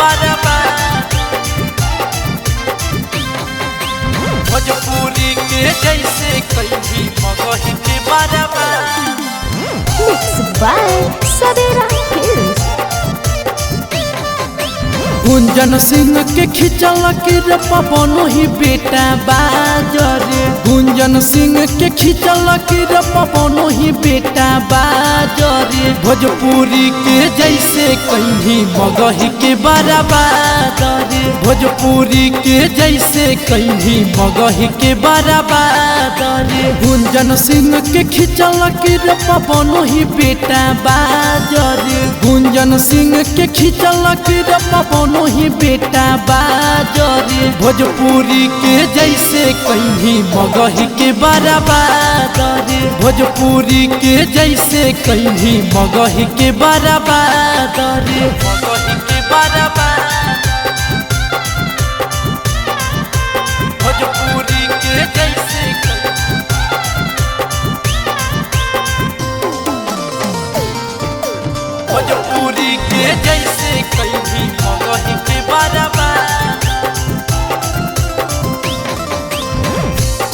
बराबर, भोजपुरी के जैसे कहीं मगही के बराबर। Mixed by Savera Hills। गुंजन सिंह के खिंचल की पवनो ही बेटा बाजर, गुंजन सिंह के खिंचल की पवनो ही बेटा बाजर, भोजपुरी के जैसे कहीं मगही के बराबर, भोजपुरी के जैसे कहीं मगही के बराबर। गुंजन सिंह के खिंचल की पवनो ही बेटा बाजर, गुंजन सिंह के खिंचल की पवनो ही बेटा बाजर, भोजपुरी के जैसे कहीं मगही के बराबर, भोजपुरी के जैसे कहीं मगही के बराबर, मगही के बराबर, भोजपुरी के जैसे भोजपुरी के जैसे कहीं मगही के बराबर।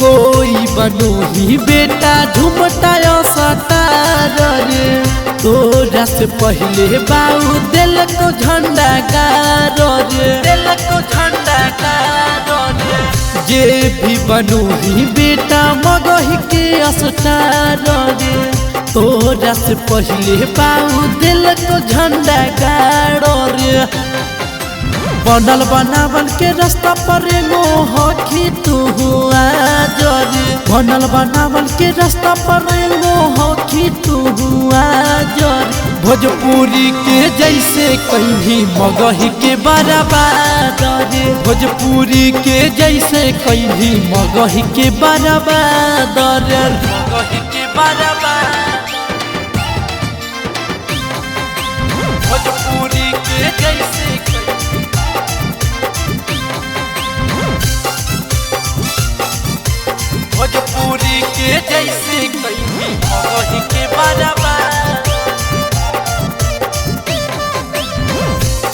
कोई बनोही बेटा झुमटा सतार रे, तोरा से पहले बाऊ दिल को झंडा गारो रे, दिल को झंडा गारो रे। जे भी बनोही बेटा मगही के असतार रे, तोरा से पहले बाऊ दिल को झंडा गाड़ो रे। बनल बनावल के रास्ता पर एगो हखी तू आजर, बनल बनावल के रास्ता पर एगो हखी तू आजर, भोजपुरी के जैसे कहीं मगही के बराबर, भोजपुरी के जैसे कहीं मगही के बराबर, मगही के बराबर, भोजपुरी के जैसे भोजपुरी के जैसे कहीं मगही के बराबर।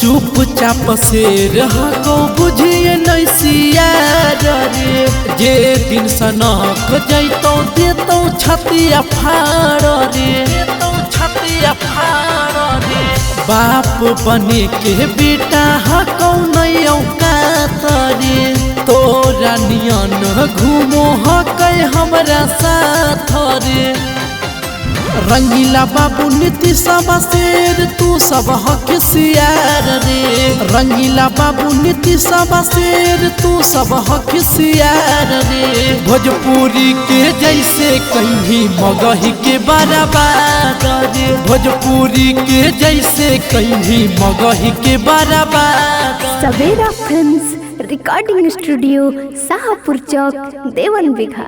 चुपचाप से रह को बुझिए नैसियार रे, जे दिन सनक जैतो देतो छतिया फाड़ रे, देतो छतिया फाड़ रे। बाप बने के बेटा हकौ नहीं औकात रे, तोरा नियन घूमो हकै हमरा साथ रे। रंगीला बाबू नीतीश शेर तू सब हकसियार रे, रंगीला बाबू नीतीश शेर तू सब हकसियार रे, भोजपुरी के जैसे कहीं मगही के बराबर, भोजपुरी के जैसे कहीं मगही के बराबर। सवेरा फिल्म्स रिकॉर्डिंग स्टूडियो शाहपुर चौक देवन बिघा।